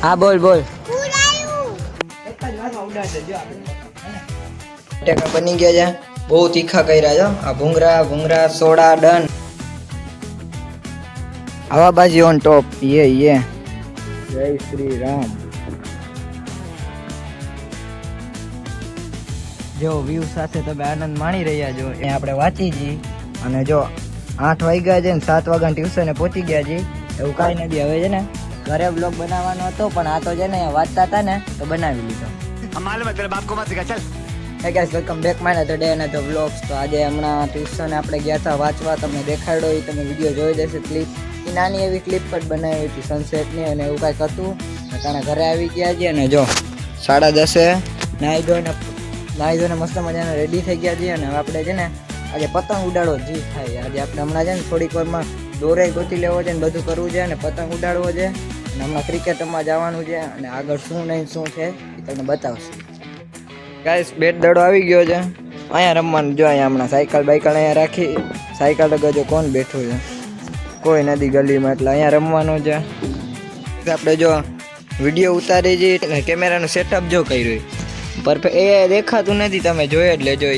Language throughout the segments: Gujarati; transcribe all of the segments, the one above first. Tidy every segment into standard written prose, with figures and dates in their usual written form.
હા બોલ બોલ. બટેકા બની ગયા છે, બહુ તીખા કર્યા છે. આ ભૂંગરા સોડા ડન. આવા બાજી ઓન ટોપ. યે જય શ્રી રામ. જો વ્યૂ સાથે તમે આનંદ માણી રહ્યા છો એ આપણે વાંચી જી. અને જો 8 વાગ્યા છે ને 7 વાગ્યા ટ્યુશને પહોંચી ગયા છે. એવું કાંઈ નથી. હવે છે ને ઘરે બ્લોગ બનાવવાનો હતો પણ આ તો છે ને વાંચતા હતા ને તો બનાવી લીધો. હે guys, welcome back my another day અને ધ વ્લોગ્સ. તો આજે હમણાં ટ્યુશન આપણે ગયા હતા વાંચવા. તમને દેખાડ્યો એ તમે વિડીયો જોઈ દેશે ક્લિપ. એ નાની એવી ક્લિપ પણ બનાવી હતી સનસેટની અને એવું કાંઈક હતું. અટાણે ઘરે આવી ગયા છીએ અને જો 10:30 નાહી ધોઈને મસ્ત મજાના રેડી થઈ ગયા છીએ. અને હવે આપણે છે ને આજે પતંગ ઉડાડવો જી થાય. આજે આપણે હમણાં છે ને થોડીક વારમાં દોરે ગોતી લેવો છે ને બધું કરવું છે અને પતંગ ઉડાડવો છે. અને હમણાં ક્રિકેટમાં જવાનું છે અને આગળ શું નહીં શું છે એ તમને બતાવશે. ગાઈસ, બેટ દડો આવી ગયો છે. અહીંયા રમવાનું. જો અહીંયા હમણાં સાયકલ અહીંયા રાખી. સાયકલ આગળ જો કોણ બેઠું છે, કોઈ નથી ગલીમાં, એટલે અહીંયા રમવાનું છે. આપણે જો વિડીયો ઉતારી જઈએ એટલે કેમેરાનું સેટઅપ જો કર્યું પરફેક્ટ. એ દેખાતું નથી, તમે જોઈ જ લેજો.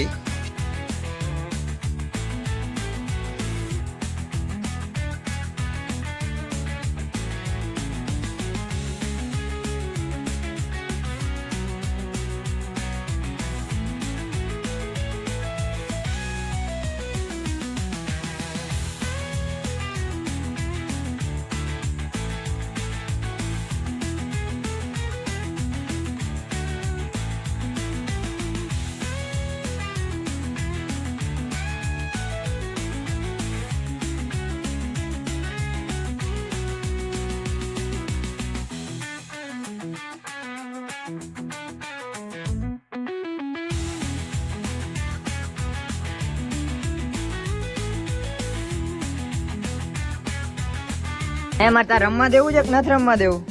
એ માતા રમવા દેવું છે કે નથી રમવા દેવું?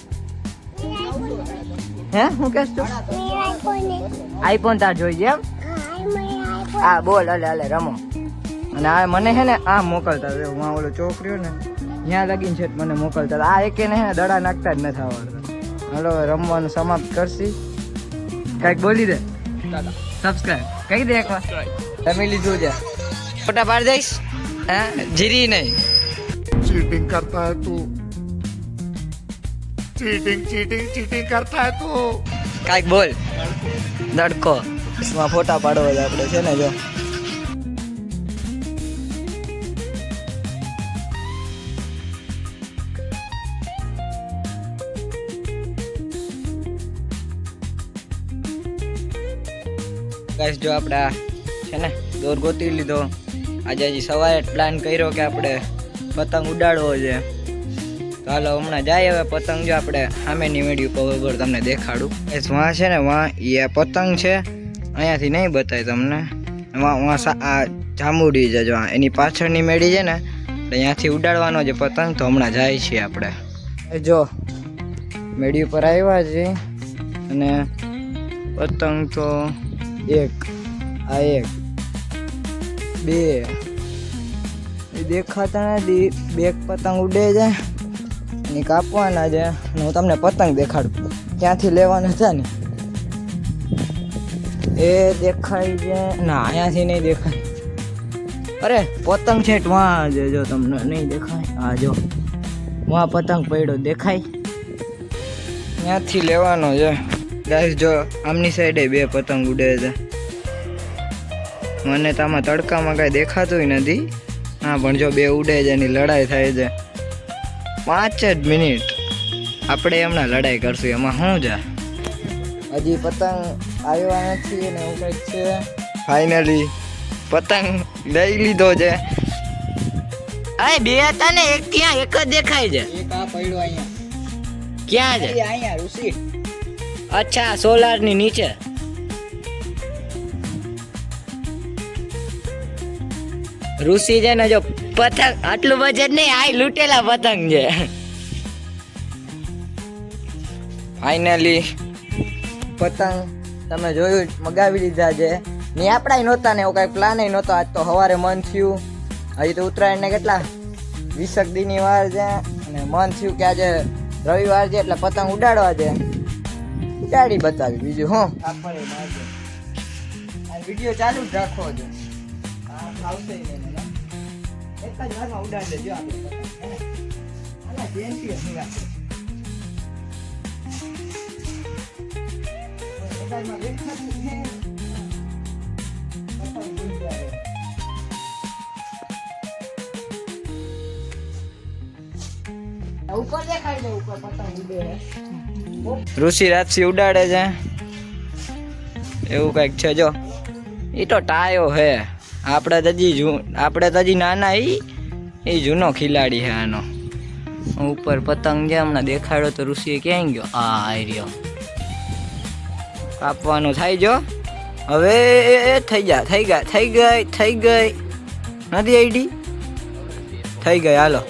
હે હું કહેશ તું? આઈફોન તાર જોઈ છે એમ? હા બોલ, હાલે રમો. અને આ મને છે ને આ મોકલતા હું ઓલો છોકરીઓ ને ત્યાં લગીને છે મને મોકલતા. આ એકે ને દડા નાખતા જ નથી આવડતા. હાલો રમવાનું સમાપ્ત કરશી. કઈક બોલી દે. સબસ્ક્રાઇબ કહી દે એકવાર. તમે લીધું છે ફોટા પાડ દઈશ. હા જીરી નહીં. चीटिंग करता है तू, चीटिंग करता है तू. કાઈક બોલ. દડકો માં ફોટા પાડવા આપણે છે ને. જો ગાઈસ, જો આપણે છે ને દોર ગોતી લીધો. આજે હજી સવારે પ્લાન કર્યો કે આપણે પતંગ ઉડાડવો છે. તો હાલો હમણાં જાય. હવે પતંગ જો આપણે સામેની મેળ્યું પર તમને દેખાડું. વાં છે ને વાં એ પતંગ છે. અહીંયાથી નહીં બતાય તમને. વાં આ જાંબુડી છે જો એની પાછળની મેળી છે ને, એટલે અહીંયાથી ઉડાડવાનો છે પતંગ. તો હમણાં જાય છીએ આપણે. જો મેળી ઉપર આવ્યા છે અને પતંગ તો એક 2 દેખાતા નથી. 2 પતંગ ઉડે છે અને કાપવાના છે. અને હું તમને પતંગ દેખાડું ક્યાંથી લેવાના છે ને. એ દેખાય છે ના, અહીંયાથી નહીં દેખાય. અરે પતંગ છે વાં છે, જો તમને નહીં દેખાય. હા જો વાં પતંગ પડ્યો દેખાય, ત્યાંથી લેવાનો છે. ગાઈસ, જો આમની સાઈડે 2 પતંગ ઉડે છે. મને તો આમાં તડકામાં કાંઈ દેખાતું નથી. હા પણ જો 2 ઉડે છે એની લડાઈ થાય છે. 5 જ મિનિટ આપણે હમણાં લડાઈ કરશું. એમાં શું છે? હજી પતંગ આવ્યા નથી ને એવું કંઈક છે. ફાઇનલી પતંગ લઈ લીધો છે. અરે 2 હતા ને, એક ત્યાં એક જ દેખાય છે. એક આ પડ્યો અહીંયા. ક્યાં છે? અહીંયા ઋષિ. અચ્છા, સોલારની નીચે. ઋષિ છે ને જો પતંગ આટલું બજેટ નહીં, આ લૂટેલા પતંગ છે. ફાઇનલી પતંગ તમે જોયું મગાવી લીધા છે. ને આપણા નહોતા ને એવું કાંઈ પ્લાન નહોતો. આજ તો સવારે મન થયું. હજી તો ઉત્તરાયણને કેટલા 20 દીની વાર છે અને મન થયું કે આજે રવિવાર છે એટલે પતંગ ઉડાડવા છે, ઉડાડી બતાવી બીજું હું વિડીયો ચાલુ જ રાખવો છે. આવશે એક જ વારમાં ઉડાડી દેજો આપણે જયંતિ ઉપર દેખાડી દે, ઉપર પતંગ ઉડે. ઋષિ રાજસી ઉડાડે છે એવું કઈક છે. જો એ તો ટાયો હે, આપણે તો હજી નાના એ જૂનો ખિલાડી હે આનો. ઉપર પતંગ જે હમણાં દેખાડ્યો તો ઋષિએ ક્યાંય ગયો? આ રહ્યો. કાપવાનું થાય જો હવે. થઈ ગઈ નથી આઈડી થઈ ગઈ. હાલો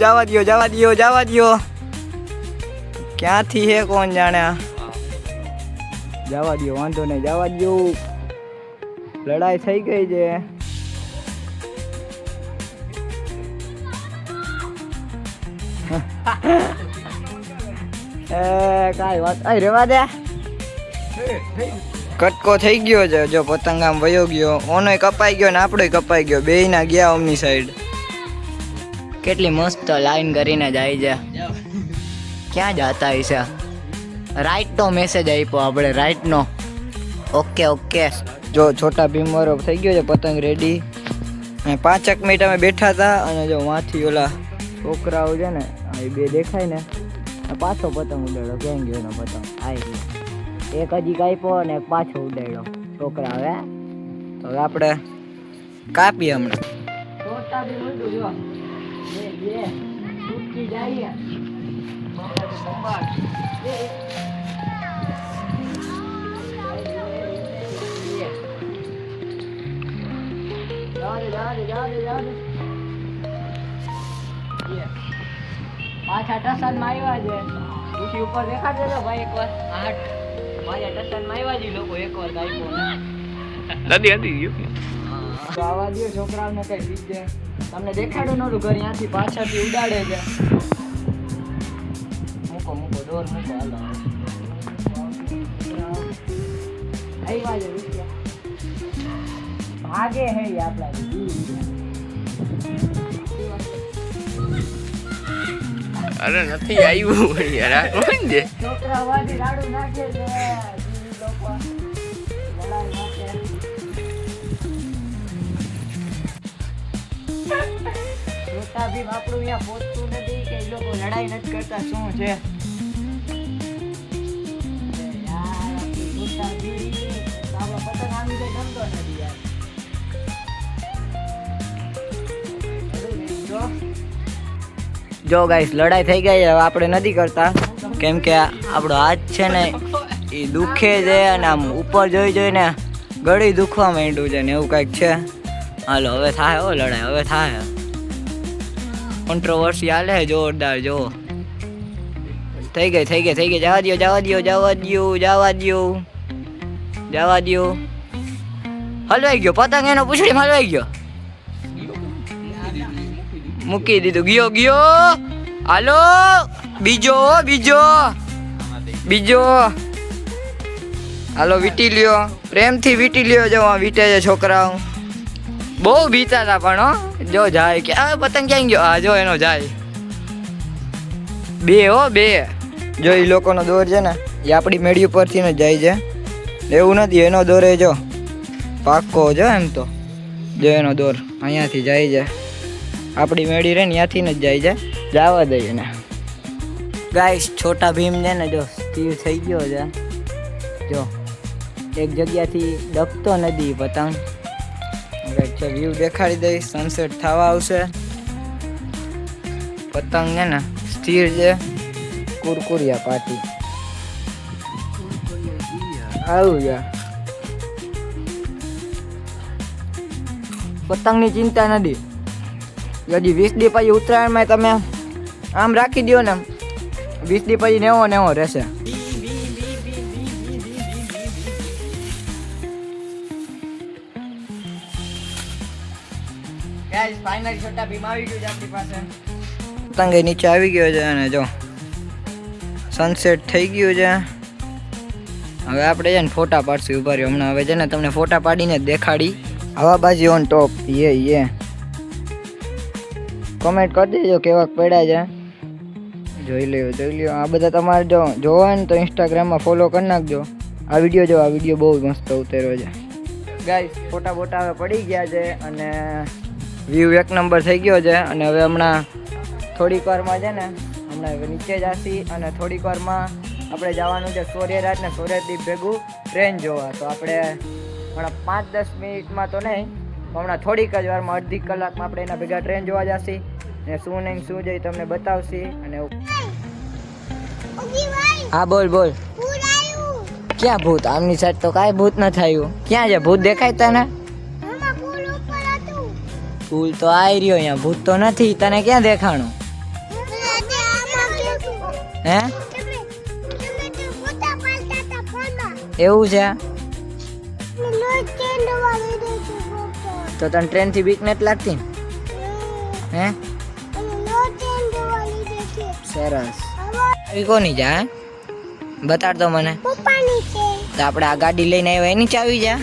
જવા દ્યો. ક્યાંથી હે કોણ જાણે? જવા દ્યો, વાંધો નહીં, જવા દ્યો. લડાઈ થઈ ગઈ છે. કાંઈ વાત રેવા દે. કટકો થઈ ગયો છે. જો પતંગ આમ વયો ગયો, ઓનોય કપાઈ ગયો ને આપણોય કપાઈ ગયો. બેયના ગયા અમની સાઈડ. કેટલી મસ્ત લાઈન કરીને જાય છે. ક્યાં જતા હશે? રાઈટ નો મેસેજ આપ્યો આપણે, રાઈટ નો. ઓકે. જો છોટા ભીમ વાળો થઈ ગયો છે પતંગ રેડી. 5 મિનિટ અમે બેઠા હતા અને જો વાંથી ઓલા છોકરાઓ છે ને એ બે દેખાય ને, પાછો પતંગ ઉડાડ્યો. ક્યાં ગયો એનો પતંગ? આવી એક હજી કાપ્યો અને એક પાછો ઉડાડ્યો છોકરા. હવે આપણે કાપીએ હમણાં. છોટા ભીમ ઉડ્યું જો છૂટકી જાય. પાછા ટસન માં આવ્યા છે. ઉઠી ઉપર દેખાડે છે ભાઈ એકવાર. 8 મારા ટસન માં આવ્યા છે લોકો. એકવાર ગાયકો તો આવા દો છોકરાઓને કઈ બીજે તમને દેખાડું નતું ઘર. ત્યાંથી પાછળથી ઉડાડે છે. મૂકો દોર મૂકો. હાલો આવ્યા છે ભાગે હે આપડા. અરે નથી આવ્યું યાર. કોણ છે? છોકરા વાડી લાડુ નાખે છે. લોકો લડાઈ નાખે. છોટા ભીમ આપણું અહીંયા પહોંચતું નથી કે એ લોકો લડાઈ નથી કરતા. શું છે યાર છોટા ભીમ આપણો પતંગ આવી જાય ગમતો નથી યાર. જો ગાઈસ લડાઈ થઈ ગઈ. હવે આપણે નથી કરતા કેમ કે આપણો હાથ છે ને એ દુખે છે અને આમ ઉપર જોઈને ગળી દુખવા માંડ્યું છે ને એવું કંઈક છે. હાલો હવે થાય લડાઈ. હવે થાય કોન્ટ્રોવર્સી હાલે જોરદાર. જો થઈ ગઈ. જવા દ્યો. હલવાઈ ગયો પતંગ. એનો પૂછડીમાં હલવાઈ ગયો. મૂકી દીધું. ગયો. હાલો બીજો. હાલો વીટી લ્યો. પ્રેમથી વીટી લ્યો. જો વીટે છે છોકરાઓ. બહુ બીતા હતા પણ જો જાય કે આ પતંગ ક્યાં ગયો? હા જો એનો જાય. 2 જો એ લોકોનો દોર છે ને એ આપણી મેળી ઉપરથી ને જાય છે. એવું નથી, એનો દોર જો પાક્કો જો. એમ તો જો એનો દોર અહીંયાથી જાય છે. આપણી મેળી રહે ને ત્યાંથી ને જ જાય છે. જવા દઈએ ને ગાઈસ. છોટા ભીમ છે ને જો સ્થિર થઈ ગયો છે. જો એક જગ્યાથી ડકતો નથી પતંગ. વ્યૂ દેખાડી દઈશ. સનસેટ થવા આવશે. પતંગ છે ને સ્થિર છે. કુરકુરિયા પાટી આવું છે. પતંગની ચિંતા નથી. હજી 20 દી પછી ઉત્તરાયણમાં તમે આમ રાખી દો ને 20 દી પછી નેવો રહેશે. ગાઈસ ફાઇનલી છોટા ભીમ આવી ગયો છે આપણી પાસે. પતંગ નીચે આવી ગયો છે અને જો સનસેટ થઈ ગયું છે. હવે આપણે છે ને ફોટા પાડશું. ઉભા રહ્યો, હમણાં હવે છે ને તમને ફોટા પાડીને જ દેખાડી. હવાબાજી ઓન ટોપ. યે કમેન્ટ કરી દેજો કેવા પડ્યા છે. જોઈ લ્યો. આ બધા તમારે જો જોવા ને તો ઇન્સ્ટાગ્રામમાં ફોલો કરી નાખજો. આ વિડીયો બહુ મસ્ત ઉતર્યો છે ગાઈસ. ફોટા બોટા હવે પડી ગયા છે અને વ્યૂ એક નંબર થઈ ગયો છે. અને હવે હમણાં થોડીક વારમાં છે ને હમણાં નીચે જશી અને થોડીક વારમાં આપણે જવાનું છે સૂર્યરાજ ને સૂર્યદીપ ભેગું ટ્રેન જોવા. તો આપણે હમણાં 5-10 મિનિટમાં તો નહીં, હમણાં થોડીક જ વારમાં, અડધી કલાકમાં આપણે એના ભેગા ટ્રેન જોવા જશી ને શું નહીં શું જઈ તમને બતાવશી. અને હા બોલ. ક્યાં ભૂત? આમની સાઈડ તો કાંઈ ભૂત ન થયું. ક્યાં છે ભૂત? દેખાય તને? ફૂલ તો આવી રહ્યો, અહીંયા ભૂત તો નથી. તને ક્યાં દેખાણું? હે એવું છે? તો તને ટ્રેન થી બીક નથી લાગતી? હે સરસ. આવી કોની જા? બતાડ તો મને. તો આપણે આ ગાડી લઈને આવ્યા એની ચાવી જા?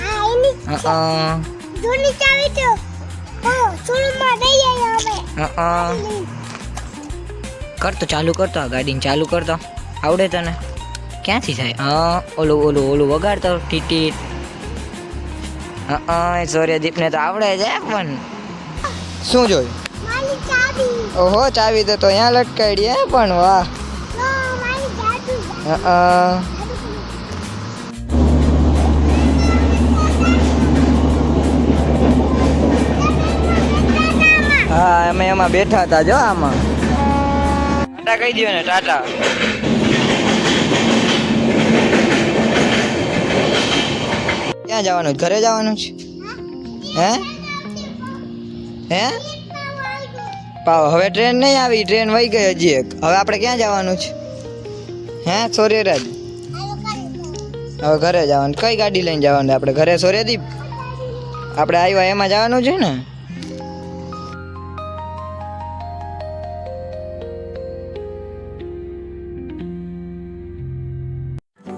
કરતો ચાલુ કરતો, આ ગાડીને ચાલુ કરતો. આવડે તને? ક્યાંથી થાય? ઓલું વગાડતો ટીટી. સૂર્યદીપ ને તો આવડે છે પણ શું જોયું? ઓહો, ચાવી તો અહીંયા લટકાડી હે પણ વાહ. હા અમે એમાં બેઠા હતા જો. આમાં ટાટા કહી દો ને, ટાટા. ક્યાં જવાનું? ઘરે જવાનું છે? હે પાવ હવે ટ્રેન નહીં આવી, ટ્રેન વહી ગઈ હજી એક. હવે આપણે ક્યાં જવાનું છે? હે સૂર્યરાજ? હવે ઘરે જવાનું. કઈ ગાડી લઈને જવાનું આપણે ઘરે? સૂર્યદીપ આપણે આવ્યા એમાં જવાનું છે ને?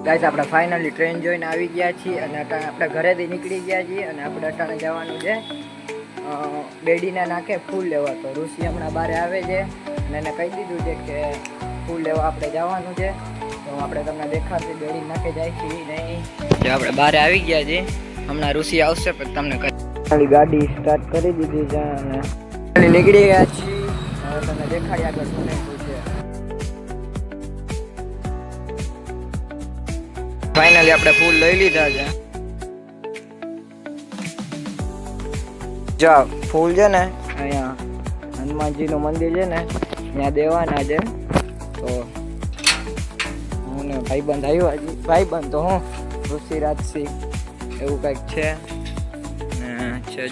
ગાઈસ આપણે ફાઇનલી ટ્રેન જોઈને આવી ગયા છીએ અને આપણે ઘરેથી નીકળી ગયા છીએ અને આપણે અટાણે જવાનું છે બેડીના નાકે ફૂલ લેવા. તો ઋષિ હમણાં બહાર આવે છે અને એને કહી દીધું છે કે ફૂલ લેવા આપણે જવાનું છે. તો આપણે તમને દેખાડશે બેડી નાકે જાય છે નહીં. જો આપણે બહાર આવી ગયા છીએ, હમણાં ઋષિ આવશે પણ તમને ગાડી સ્ટાર્ટ કરી દીધી છે અને નીકળી ગયા છીએ. હવે તમને દેખાડી આગળ શું નહીં શું છે. ફાઇનલી આપણે ફૂલ લઈ લીધા છે. જો ફૂલ છે ને અહીંયા હનુમાનજીનું મંદિર છે ને ત્યાં દેવાના છે. તો હું ને ભાઈબંધ આવ્યો હજી. ભાઈબંધ તો હું ઋષિરાજસિંહ એવું કંઈક છે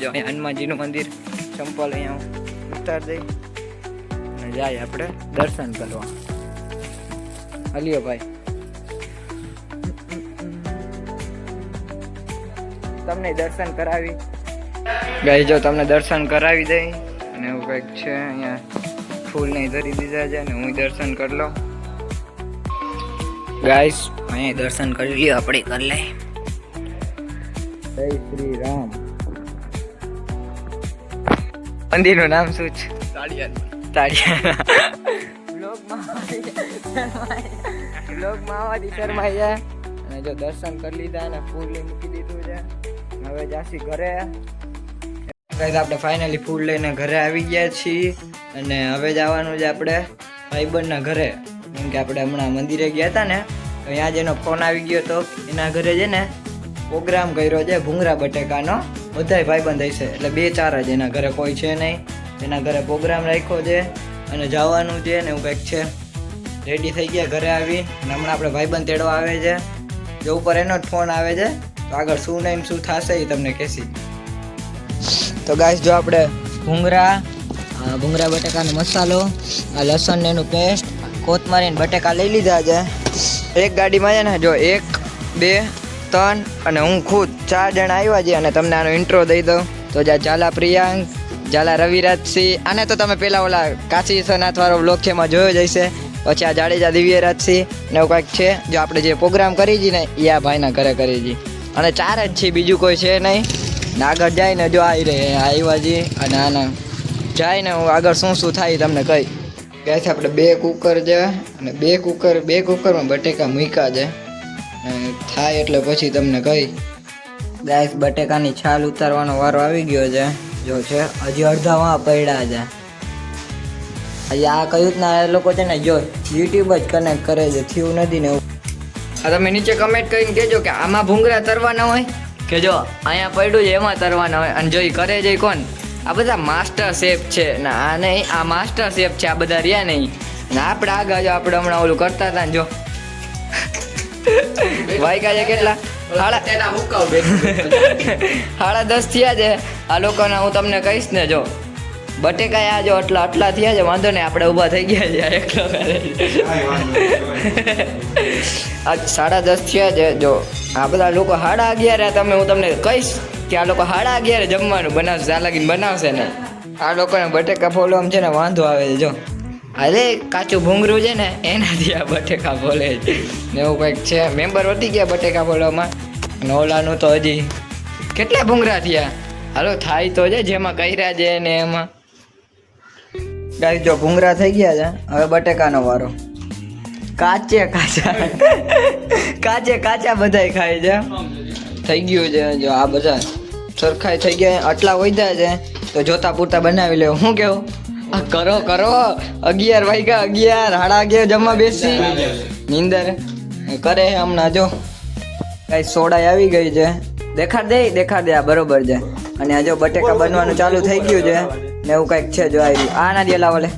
જો અહીંયા હનુમાનજીનું મંદિર. ચંપલ અહીંયા ઉતાર દઈ અને જાય આપણે દર્શન કરવા. હલિયો ભાઈ, તમને દર્શન કરાવી. ગાઈસ જો તમને દર્શન કરાવી દઈ અને એવું કંઈક છે. અહીંયા ફૂલ નહીં ધરી દીધા છે અને હું દર્શન કરી લઉં. ગાઈસ અહીંયા દર્શન કરી લ્યો આપણે. કરી લે. જય શ્રી રામ. મંદિરનું નામ શું છે? તાળિયા. બ્લોગમાં આવવાથી શરમાઈ જાય. અને જો દર્શન કરી લીધા અને ફૂલ મૂકી દીધું છે. હવે જાસી ઘરે. આપણે ફાઇનલી ફૂલ લઈને ઘરે આવી ગયા છીએ અને હવે જવાનું છે આપણે ભાઈબંધના ઘરે. કેમ કે આપણે હમણાં મંદિરે ગયા હતા ને, તો ત્યાં જેનો ફોન આવી ગયો હતો એના ઘરે છે ને પ્રોગ્રામ કર્યો છે ભૂંગરા બટેકાનો. બધાય ભાઈબંધ હશે એટલે 2-4 જ. એના ઘરે કોઈ છે નહીં. એના ઘરે પ્રોગ્રામ રાખ્યો છે અને જવાનું છે ને એવું કંઈક છે. રેડી થઈ ગયા ઘરે આવી અને હમણાં આપણે ભાઈબંધ તેડવા આવે છે. જો ઉપર એનો જ ફોન આવે છે. તો આગળ શું નહીં શું થશે એ તમને કહેશી. તો ગાઈસ જો આપણે ભૂંગરા બટેકાનો મસાલો, આ લસણ ને એનું પેસ્ટ, કોથમરી ને બટેકા લઈ લીધા છે. એક ગાડીમાં છે ને જો 1, 2, 3 અને હું ખુદ 4 જણા આવ્યા છીએ. અને તમને આનો ઇન્ટ્રો દઈ દઉં તો ઝાલા પ્રિયાંક, ઝાલા રવિરાજસિંહ. આને તો તમે પેલા ઓલા કાશી વિશ્વનાથ વાળો વ્લોગ છે એમાં જોયો જ હશે. પછી આ જાડેજા દિવ્યરાજસિંહ ને એવું કાંઈક છે. જો આપણે જે પ્રોગ્રામ કરી છીએ ને એ આ ભાઈના ઘરે કરી છીએ. અને 4 જ છે, બીજું કોઈ છે નહીં. ને આગળ જાય ને જો આવી રહે આવ્યા છીએ. અને આના જાય ને હું આગળ શું થાય તમને કહી ગયા છે. આપણે 2 કુકર છે અને 2 કુકરમાં બટેકા મૂક્યા છે. થાય એટલે પછી તમને કહી ગાઈસ બટેકાની છાલ ઉતારવાનો વારો આવી ગયો છે. જો છે હજી અડધા પડ્યા છે. હજી આ કહ્યું જ ના એ લોકો છે ને જો યુટ્યુબ જ કનેક્ટ કરે છે, થયું નથી ને એવું. આ તમે નીચે કમેન્ટ કરીને કહેજો કે આમાં ભૂંગળા તરવાના હોય કે જો અહીંયા પડ્યું છે એમાં તરવાના હોય. અને જો એ કરે છે કોણ? આ બધા માસ્ટર શેફ છે ને. આ નહીં, આ માસ્ટર શેફ છે. આ બધા રહ્યા નહીં ને આપણે આગળ જો આપણે હમણાં ઓલું કરતા હતા ને જો વાયકા છે કેટલા 10:30 થયા છે. આ લોકોના હું તમને કહીશ ને જો બટેકા આ જો આટલા થયા છે. વાંધો નહીં, આપણે ઊભા થઈ ગયા છે એકલો આ 10:30 થયા છે. જો આ બધા લોકો 11:30 તમે હું તમને કહીશ કે આ લોકો 11:30 જમવાનું બનાવશે. આ લાગીને બનાવશે ને આ લોકોને બટેકા ફોલવામાં છે ને વાંધો આવે છે. જો અરે કાચું ભૂંગરું છે ને એનાથી આ બટેકા ફોલે છે ને એવું કંઈક છે. મેમ્બર વધી ગયા બટેકા ફોલવામાં. અને ઓલાનું તો હજી કેટલા ભૂંગરા થયા. હાલો થાય તો છે જેમાં કર્યા છે ને એમાં. ગાઈસ જો ભૂંગરા થઈ ગયા છે, હવે બટેકાનો વારો. કાચા બધાય ખાય છે. થઈ ગયું છે જો આ બધા સરખાઈ થઈ ગયા. આટલા વધ્યા છે તો જોતા પૂરતા બનાવી લેવું. શું કેવું? કરો 11 વાગ્યા 11 જમવા બેસી નીંદર કરે હમણાં. જો કઈ સોડા આવી ગઈ છે. દેખાડ દે આ બરોબર છે. અને આ જો બટેકા બનવાનું ચાલુ થઈ ગયું છે ને એવું કંઈક છે. જો આવી આ ના દે લાવો લે.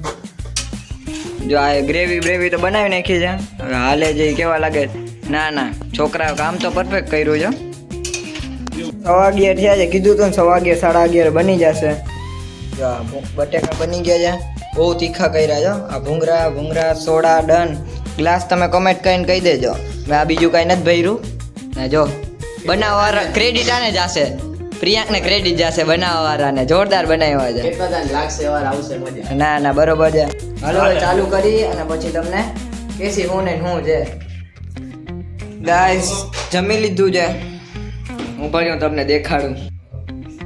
જો આ ગ્રેવી તો બનાવી નાખી છે. હવે હાલે છે કેવા લાગે? ના છોકરા કામ તો પરફેક્ટ કર્યું છે. 11:15 થયા છે, કીધું તું ને 11:30 11:30 બની જશે. જો આ બટેકા બની ગયા છે, બહુ તીખા કર્યા છે. આ ભૂંગરા સોડા ડન. ગ્લાસ તમે કમેન્ટ કરીને કહી દેજો. મેં આ બીજું કાંઈ નથી ભર્યું ને. જો બનાવવાળા ક્રેડિટ આને જશે, પ્રિયાંકને ક્રેડિટ જશે બનાવવાળાને. જોરદાર બનાવ્યા છે. ના બરોબર છે. હાલો હવે ચાલુ કરી અને પછી તમને કેસી હું ને હું છે. ગાઈસ જમી લીધું છે. હું ભર્યું તમને દેખાડું.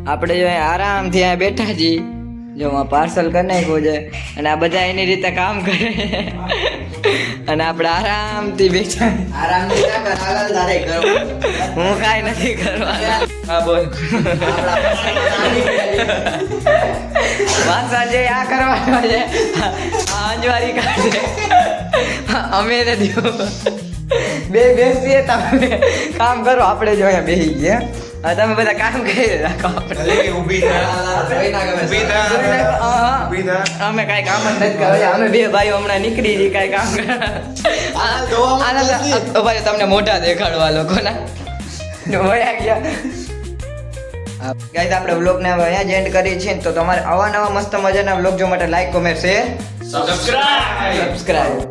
આપણે જો આરામથી અહીંયા બેઠા છીએ. જો પાર્સલ કરી નાખ્યું છે અને આ બધા એની રીતે કામ કરે અને આપણે આરામથી બેઠા. હું કાંઈ નથી કરવા. હા બોલ. વાત સાંજે આ કરવાનો છે. આ અંજવારી કાઢે અમે નથી. બેસીએ તમે કામ કરો, આપણે જો અહીંયા બેસી ગયા. હા તમે બધા કામ કરી રાખો. અમે કાંઈ કામ જ નથી કરવા. અમે 2 ભાઈઓ હમણાં નીકળી જઈએ કાંઈ કામ ભાઈ તમને મોઢા દેખાડવા લોકોના વયા ગયા. ગાઈસ આપણે વ્લોગને હવે અહીંયા જ એન્ડ કરીએ છીએ. તો તમારે આવા નવા મસ્ત મજાના વ્લોગ જોવા માટે લાઈક કોમેન્ટ શેર સબસ્ક્રાઇબ